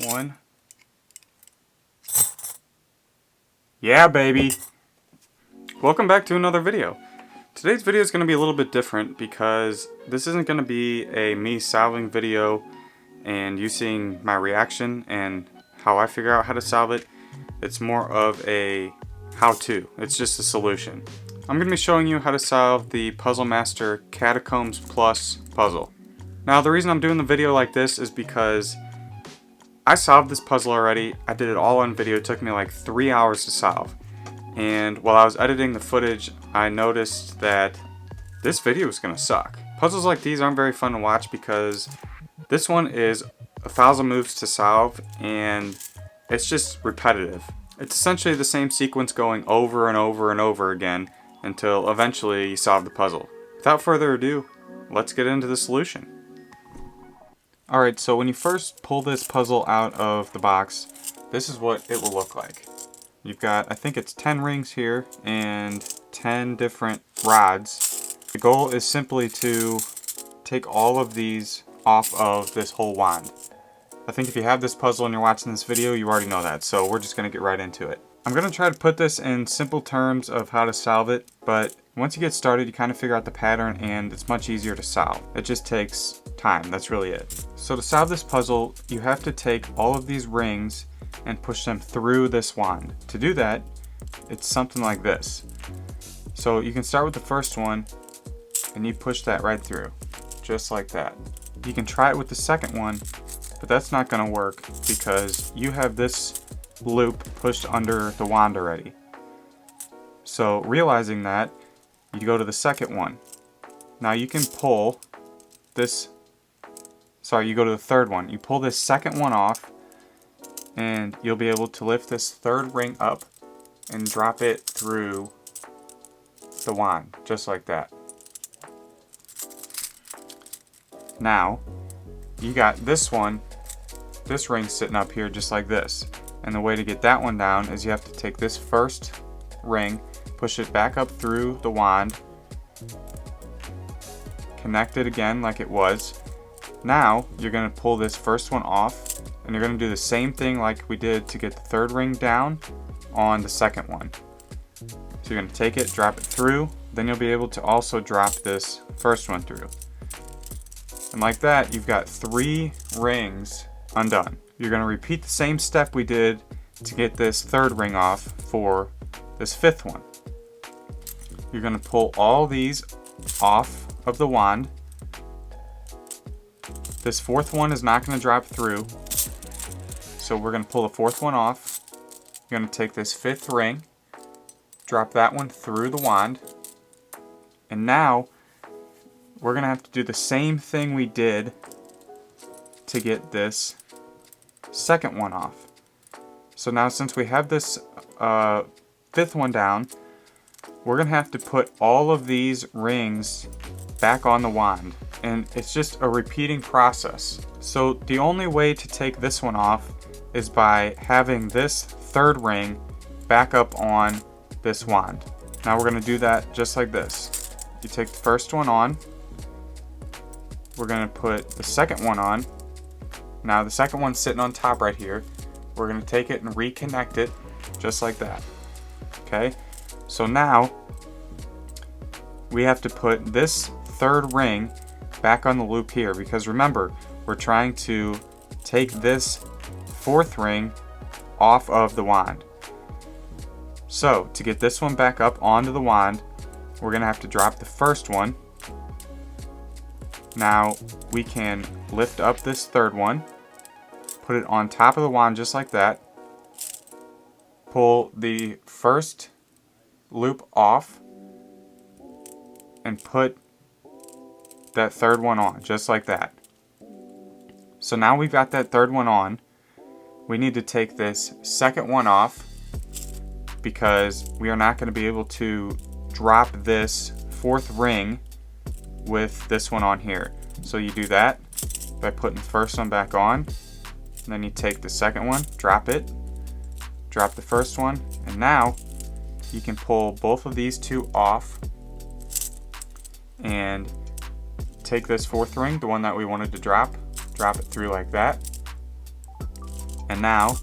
One. Yeah, baby! Welcome back to another video. Today's video is going to be a little bit different because this isn't going to be a me solving video and you seeing my reaction and how I figure out how to solve it. It's more of a how-to. It's just a solution. I'm going to be showing you how to solve the Puzzle Master Catacombs Plus puzzle. Now, the reason I'm doing the video like this is because I solved this puzzle already. I did it all on video. It took me like 3 hours to solve. And while I was editing the footage, I noticed that this video is going to suck. Puzzles like these aren't very fun to watch because this one is 1,000 moves to solve and it's just repetitive. It's essentially the same sequence going over and over and over again until eventually you solve the puzzle. Without further ado, let's get into the solution. Alright, so when you first pull this puzzle out of the box, this is what it will look like. You've got, I think it's 10 rings here and 10 different rods. The goal is simply to take all of these off of this whole wand. I think if you have this puzzle and you're watching this video, you already know that, so we're just going to get right into it. I'm going to try to put this in simple terms of how to solve it, but once you get started, you kind of figure out the pattern and it's much easier to solve. It just takes time, that's really it. So to solve this puzzle, you have to take all of these rings and push them through this wand. To do that, it's something like this. So you can start with the first one and you push that right through, just like that. You can try it with the second one, but that's not going to work because you have this loop pushed under the wand already. So realizing that, you go to the second one. Now you can pull this, you go to the third one. You pull this second one off and you'll be able to lift this third ring up and drop it through the wand, just like that. Now, you got this one, this ring sitting up here just like this. And the way to get that one down is you have to take this first ring, push it back up through the wand, connect it again like it was. Now, you're going to pull this first one off, and you're going to do the same thing like we did to get the third ring down on the second one. So you're going to take it, drop it through, then you'll be able to also drop this first one through. And like that, you've got 3 rings undone. You're going to repeat the same step we did to get this third ring off for this 5th one. You're going to pull all these off of the wand. This 4th one is not going to drop through, so we're going to pull the 4th one off. You're going to take this 5th ring, drop that one through the wand, and now we're going to have to do the same thing we did to get this second one off. So now since we have this 5th one down, we're going to have to put all of these rings back on the wand. And it's just a repeating process. So the only way to take this one off is by having this third ring back up on this wand. Now we're going to do that just like this. You take the first one on. We're going to put the second one on. Now the second one's sitting on top right here. We're going to take it and reconnect it just like that. Okay? So now we have to put this third ring back on the loop here because remember, we're trying to take this 4th ring off of the wand. So to get this one back up onto the wand, we're going to have to drop the first one. Now we can lift up this third one, put it on top of the wand just like that, pull the first loop off, and put that third one on just like that. So now we've got that third one on. We need to take this second one off because we are not going to be able to drop this 4th ring with this one on here. So you do that by putting the first one back on, and then you take the second one, drop it, drop the first one, and now you can pull both of these 2 off and take this 4th ring, the one that we wanted to drop it through like that. And now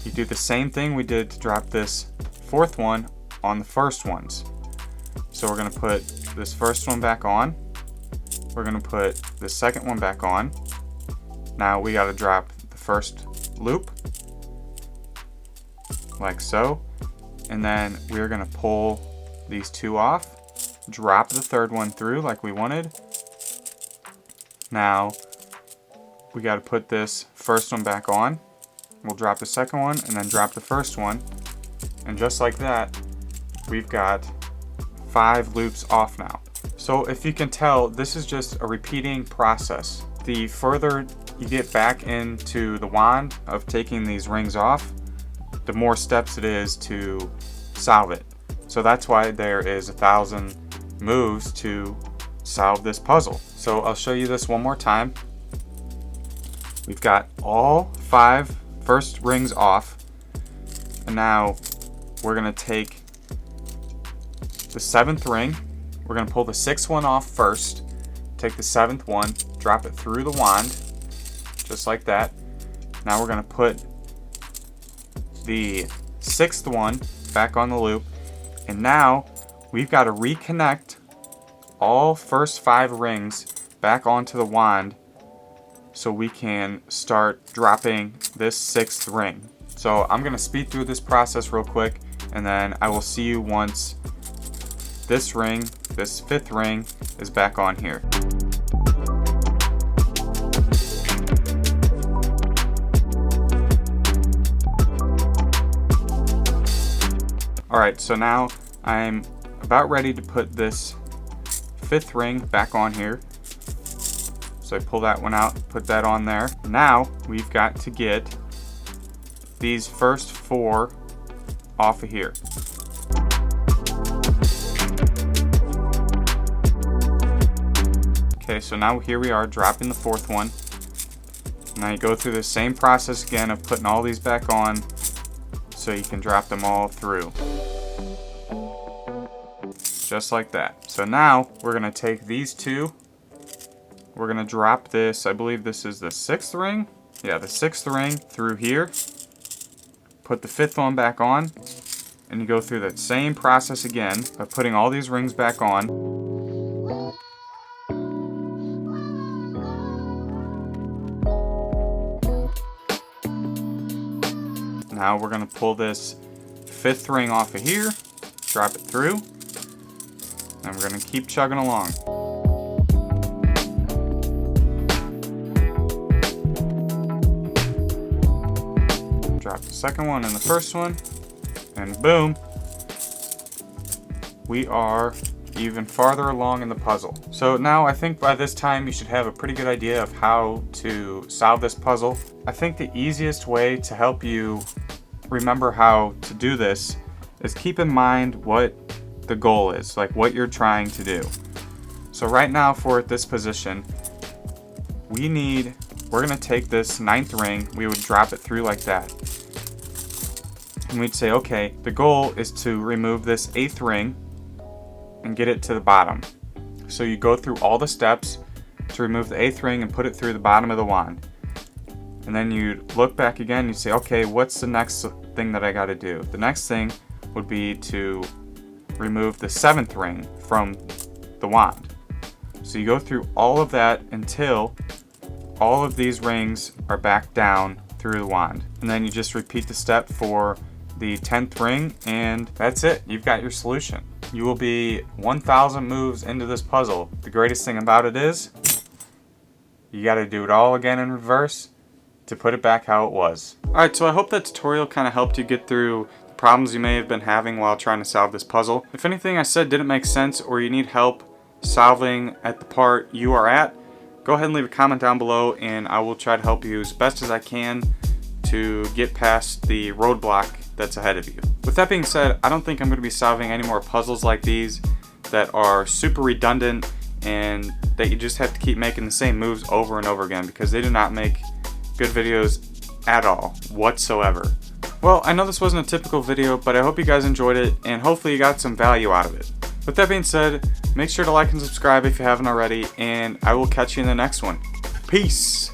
you do the same thing we did to drop this fourth one on the first ones. So we're going to put this first one back on. We're going to put the second one back on. Now we got to drop the first loop like so, and then we're going to pull these two off, drop the third one through like we wanted. Now we got to put this first one back on. We'll drop the second one and then drop the first one, and just like that we've got 5 loops off now. So if you can tell, this is just a repeating process. The further you get back into the wand of taking these rings off, the more steps it is to solve it. So that's why there is 1,000 moves to solve this puzzle. So I'll show you this one more time. We've got all 5 first rings off, and now we're going to take the 7th ring. We're going to pull the 6th one off first, take the 7th one, drop it through the wand, just like that. Now we're going to put the 6th one back on the loop, and now we've got to reconnect all first 5 rings back onto the wand so we can start dropping this 6th ring. So I'm going to speed through this process real quick, and then I will see you once this ring, this 5th ring, is back on here. Alright, so now I'm about ready to put this 5th ring back on here. So I pull that one out, put that on there. Now we've got to get these first 4 off of here. Okay, so now here we are dropping the 4th one. Now you go through the same process again of putting all these back on so you can drop them all through. Just like that. So now we're going to take these 2. We're going to drop this, I believe this is the 6th ring. Yeah, the 6th ring through here. Put the 5th one back on. And you go through that same process again of putting all these rings back on. Now we're going to pull this 5th ring off of here, drop it through, and we're going to keep chugging along. Drop the second one and the first one, and boom, we are even farther along in the puzzle. So now I think by this time you should have a pretty good idea of how to solve this puzzle. I think the easiest way to help you remember how to do this is keep in mind what the goal is, like what you're trying to do. So right now for this position, we're gonna take this 9th ring, we would drop it through like that. And we'd say, okay, the goal is to remove this 8th ring and get it to the bottom. So you go through all the steps to remove the 8th ring and put it through the bottom of the wand. And then you look back again, you say, okay, what's the next thing that I gotta do? The next thing would be to remove the 7th ring from the wand. So you go through all of that until all of these rings are back down through the wand. And then you just repeat the step for the 10th ring, and that's it. You've got your solution. You will be 1,000 moves into this puzzle. The greatest thing about it is you gotta do it all again in reverse to put it back how it was. Alright, so I hope that tutorial kind of helped you get through the problems you may have been having while trying to solve this puzzle. If anything I said didn't make sense or you need help solving at the part you are at, go ahead and leave a comment down below and I will try to help you as best as I can to get past the roadblock that's ahead of you. With that being said, I don't think I'm going to be solving any more puzzles like these that are super redundant and that you just have to keep making the same moves over and over again, because they do not make good videos at all whatsoever. Well, I know this wasn't a typical video, but I hope you guys enjoyed it and hopefully you got some value out of it. With that being said, make sure to like and subscribe if you haven't already, and I will catch you in the next one. Peace!